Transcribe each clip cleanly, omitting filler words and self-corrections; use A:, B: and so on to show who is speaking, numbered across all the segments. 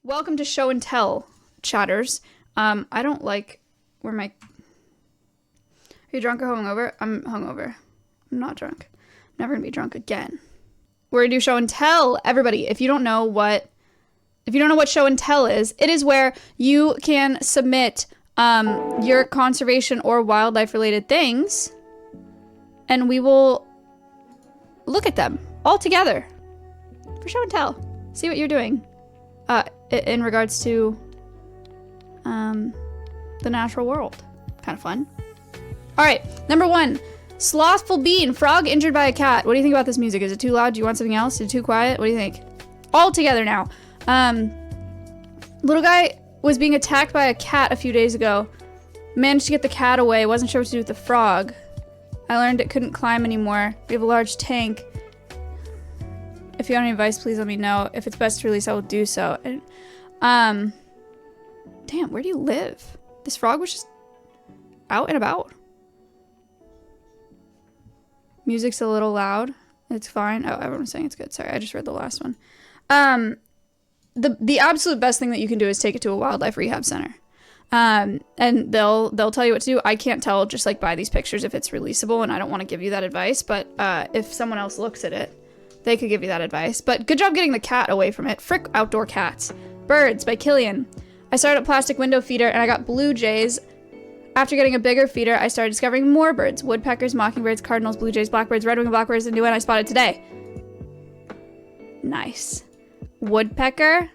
A: Welcome to Show and Tell, chatters. I don't like where my... Are you drunk or hungover? I'm hungover. I'm not drunk. I'm never gonna be drunk again. We're gonna do Show and Tell. Everybody, if you don't know what Show and Tell is, it is where you can submit your conservation or wildlife related things, and we will look at them all together for Show and Tell. See what you're doing in regards to the natural world. Kind of fun. All right, number 1, slothful bean, frog injured by a cat. What do you think about this music? Is it too loud? Do you want something else? Is it too quiet? What do you think? All together now. Little guy was being attacked by a cat a few days ago. Managed to get the cat away. Wasn't sure what to do with the frog. I learned it couldn't climb anymore. We have a large tank. If you have any advice, please let me know. If it's best to release, I will do so. And, damn, where do you live? This frog was just out and about. Music's a little loud. It's fine. Oh, everyone's saying it's good. Sorry, I just read the last one. The absolute best thing that you can do is take it to a wildlife rehab center. And they'll tell you what to do. I can't tell just like by these pictures if it's releasable, and I don't want to give you that advice, but if someone else looks at it, they could give you that advice. But good job getting the cat away from it. Frick outdoor cats. Birds by Killian. I started a plastic window feeder and I got blue jays. After getting a bigger feeder, I started discovering more birds. Woodpeckers, mockingbirds, cardinals, blue jays, blackbirds, red-winged blackbirds, and new one I spotted today. Nice. Woodpecker?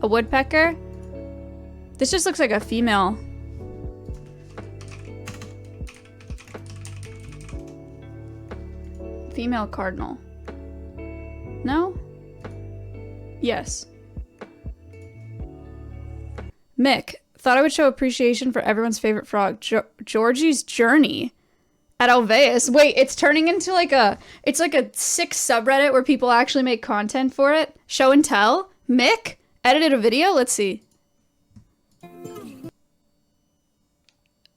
A: A woodpecker? This just looks like a female. Female cardinal. No? Yes. Mick, thought I would show appreciation for everyone's favorite frog, Georgie's Journey at Alveus. Wait, it's turning into like it's like a sick subreddit where people actually make content for it. Show and Tell. Mick edited a video. Let's see.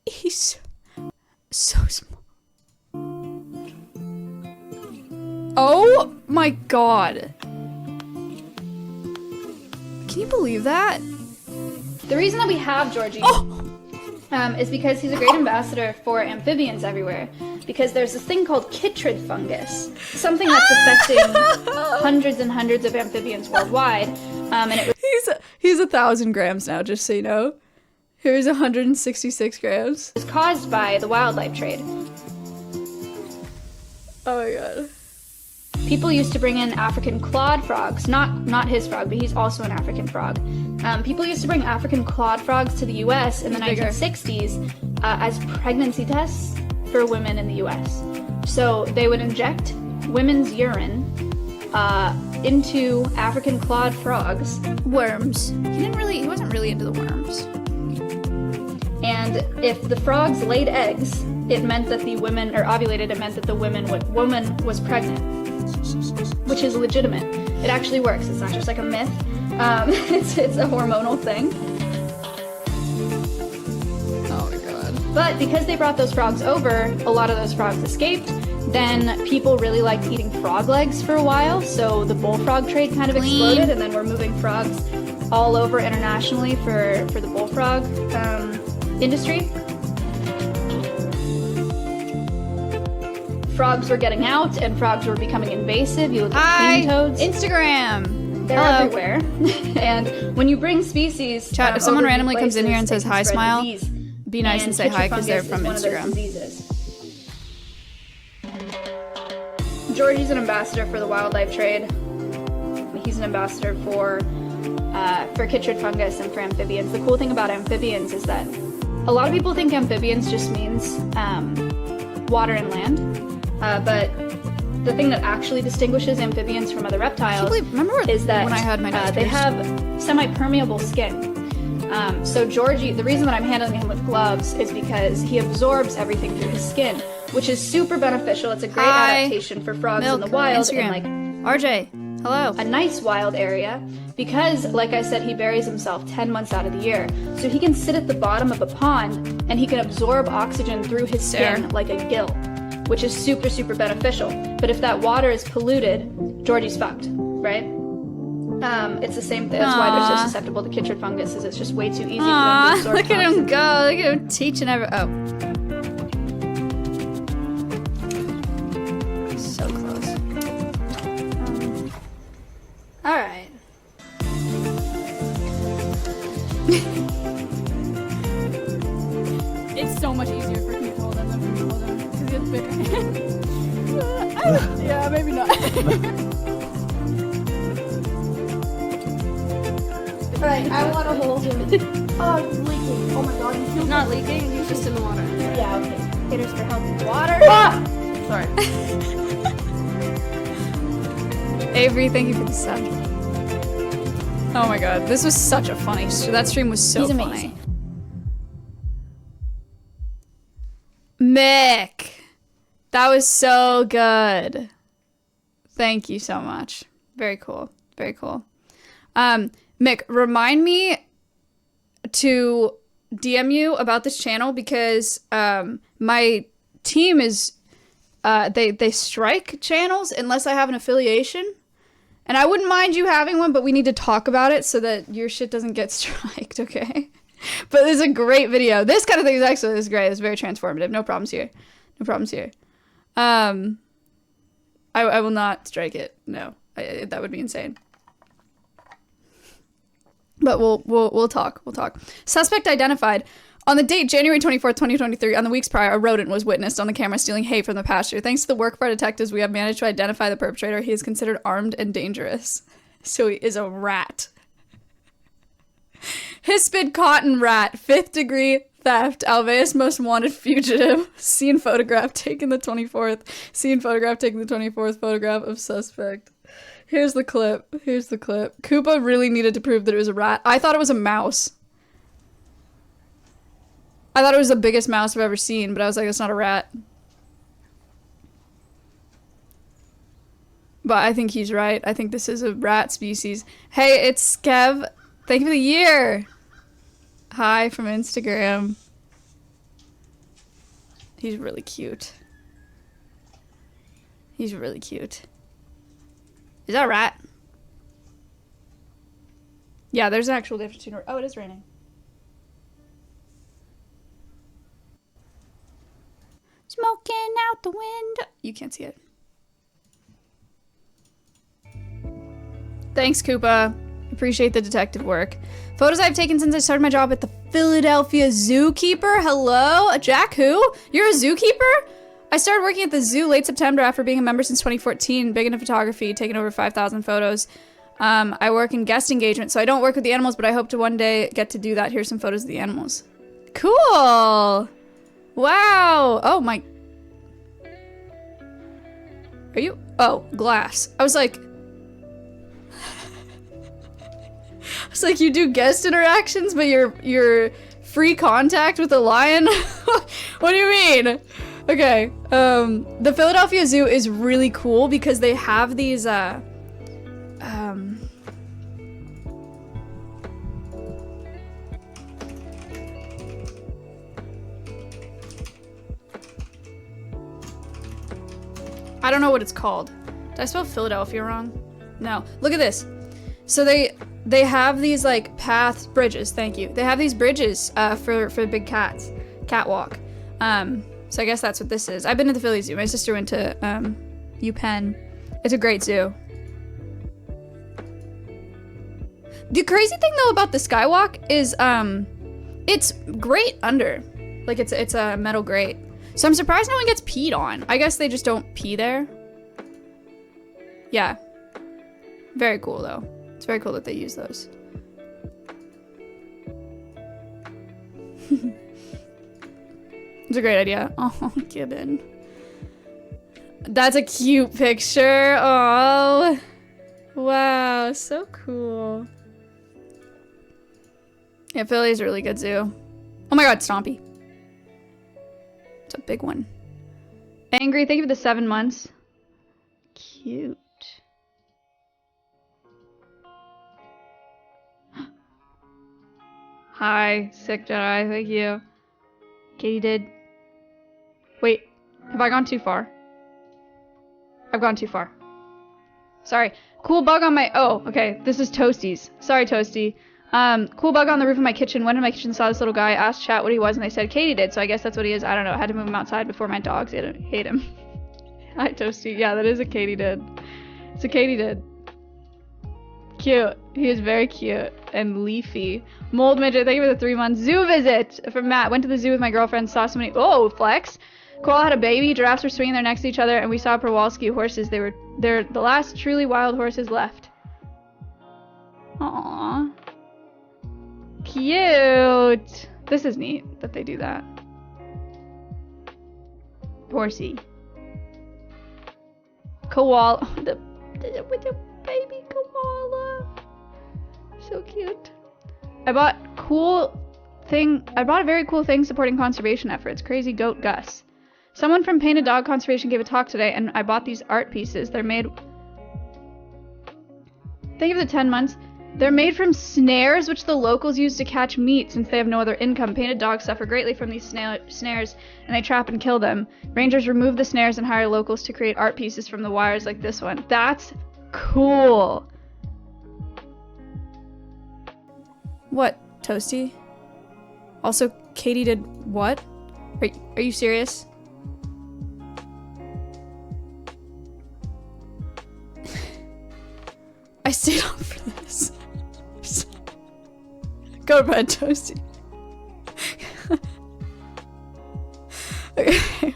A: He's so small. Oh my god. Can you believe that? The reason that we have Georgie is because he's a great ambassador for amphibians everywhere. Because there's this thing called chytrid fungus, something that's affecting hundreds and hundreds of amphibians worldwide. And he's 1,000 grams now, just so you know. Here's 166 grams. It's caused by the wildlife trade. Oh my god. People used to bring in African clawed frogs. Not his frog, but he's also an African frog. People used to bring African clawed frogs to the U.S. in the 1960s as pregnancy tests for women in the U.S. So they would inject women's urine into African clawed frogs. Worms. He wasn't really into the worms. And if the frogs laid eggs, it meant that the women, or ovulated, it meant that the woman was pregnant, which is legitimate. It actually works. It's not just like a myth. It's a hormonal thing. Oh my god. But because they brought those frogs over, a lot of those frogs escaped. Then people really liked eating frog legs for a while, so the bullfrog trade kind of exploded, and then we're moving frogs all over internationally for the bullfrog industry. Frogs were getting out, and frogs were becoming invasive. You look at clean toads. Instagram. They're everywhere. And when you bring species, chat. If someone randomly comes in here and says hi, smile, be nice and say hi because they're from Instagram.
B: Georgie's an ambassador for the wildlife trade. He's an ambassador for chytrid fungus and for amphibians. The cool thing about amphibians is that a lot of people think amphibians just means water and land, but the thing that actually distinguishes amphibians from other reptiles is that
A: when I had my
B: they have semi-permeable skin. So Georgie, the reason that I'm handling him with gloves is because he absorbs everything through his skin, which is super beneficial. It's a great adaptation for frogs in the wild.
A: Instagram.
B: In
A: RJ, hello.
B: A nice wild area, because like I said, he buries himself 10 months out of the year. So he can sit at the bottom of a pond and he can absorb oxygen through his skin like a gill, which is super, super beneficial. But if that water is polluted, Georgie's fucked, right?
A: It's the same thing. That's why they're so susceptible to chytrid fungus. Is it's just way too easy for them
B: Aw,
A: to absorb.
B: look at him go. Look at him teaching oh. So close.
A: All right.
B: It's so much easier for me to hold on than for me to hold on because he has bigger hands. Yeah, maybe not.
A: Alright, I want to hold him. Oh, he's leaking. Oh my god, he's
B: Not leaking, he's just in the water.
A: Yeah, okay. Hitters for help in the water.
B: Ah!
A: Sorry.
B: Avery, thank you for the sub. Oh my god, this was such a funny that stream was so
A: He's
B: funny.
A: amazing.
B: Mick, that was so good. Thank you so much. Very cool. Very cool. Mick, remind me to DM you about this channel because my team is they strike channels unless I have an affiliation. And I wouldn't mind you having one, but we need to talk about it so that your shit doesn't get striked, okay? But this is a great video. This kind of thing is great. It's very transformative. No problems here. No problems here. I will not strike it. No, that would be insane. But we'll talk. We'll talk. Suspect identified. On the date January 24th, 2023, on the weeks prior, a rodent was witnessed on the camera stealing hay from the pasture. Thanks to the work of our detectives, we have managed to identify the perpetrator. He is considered armed and dangerous. So he is a rat. Hispid cotton rat, 5th degree theft, Alveus most wanted fugitive. Seen photograph taken the 24th. Seen photograph taken the 24th photograph of suspect. Here's the clip. Here's the clip. Koopa really needed to prove that it was a rat. I thought it was a mouse. I thought it was the biggest mouse I've ever seen, but I was like, it's not a rat. But I think he's right. I think this is a rat species. Hey, it's Skev. Thank you for the year. Hi from Instagram. He's really cute. He's really cute. Is that a rat? Yeah, there's an actual difference between... Oh, it is raining. Smoking out the window. You can't see it. Thanks, Koopa. Appreciate the detective work. Photos I've taken since I started my job at the Philadelphia Zookeeper. Hello? Jack who? You're a zookeeper? I started working at the zoo late September after being a member since 2014. Big into photography, taking over 5,000 photos. I work in guest engagement, so I don't work with the animals, but I hope to one day get to do that. Here's some photos of the animals. Cool! Wow! Oh my... Are you... Oh, glass. I was like, you do guest interactions, but you're free contact with a lion? What do you mean? Okay, the Philadelphia Zoo is really cool because they have these, I don't know what it's called. Did I spell Philadelphia wrong? No. Look at this. So they have these like bridges. Thank you. They have these bridges for big cats, catwalk. So I guess that's what this is. I've been to the Philly Zoo. My sister went to UPenn. It's a great zoo. The crazy thing though about the skywalk is it's grate under. Like it's a metal grate. So I'm surprised no one gets peed on. I guess they just don't pee there. Yeah. Very cool though. It's very cool that they use those. It's a great idea. Oh, Gibbon. That's a cute picture. Oh. Wow, so cool. Yeah, Philly's a really good zoo. Oh my god, Stompy. It's a big one. Angry, thank you for the 7 months. Cute. Hi, Sick Jedi, thank you. Katie did. Wait, have I gone too far? I've gone too far.
A: Sorry. Cool bug on my... Oh, okay. This is Toasty's. Sorry, Toasty. Cool bug on the roof of my kitchen. Went in my kitchen, saw this little guy, asked chat what he was, and they said Katie did, so I guess that's what he is. I don't know. I had to move him outside before my dogs hate him. Hi, Toasty. Yeah, that is a Katie did. It's a Katie did. Cute. He is very cute and leafy. Mold Midget, thank you for the 3 months. Zoo visit from Matt. Went to the zoo with my girlfriend, saw so many... Oh, flex. Koala had a baby, giraffes were swinging there next to each other, and we saw Przewalski horses. They're the last truly wild horses left. Aww. Cute. This is neat that they do that. Horsey. Koala. The baby koala. So cute. I bought a very cool thing supporting conservation efforts. Crazy Goat Gus. Someone from Painted Dog Conservation gave a talk today, and I bought these art pieces. They're made... Think of the 10 months. They're made from snares, which the locals use to catch meat since they have no other income. Painted dogs suffer greatly from these snares, and they trap and kill them. Rangers remove the snares and hire locals to create art pieces from the wires like this one. That's cool. What, Toasty? Also, Katie did what? Are you serious? I stayed up for this. Go to bed, Toasty. Okay.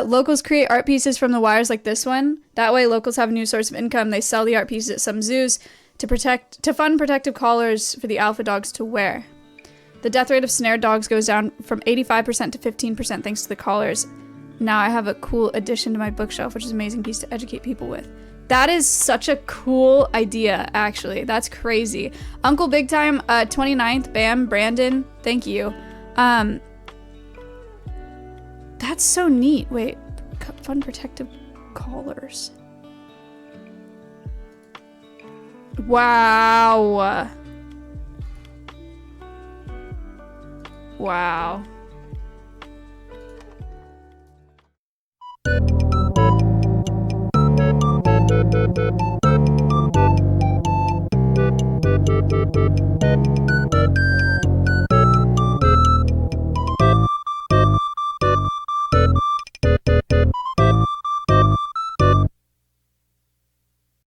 A: Locals create art pieces from the wires like this one. That way locals have a new source of income. They sell the art pieces at some zoos to fund protective collars for the alpha dogs to wear. The death rate of snared dogs goes down from 85% to 15% thanks to the collars. Now I have a cool addition to my bookshelf, which is an amazing piece to educate people with. That is such a cool idea, actually. That's crazy. Uncle Big Time, 29th, Bam, Brandon, thank you. That's so neat. Wait, fun protective collars. Wow. Wow.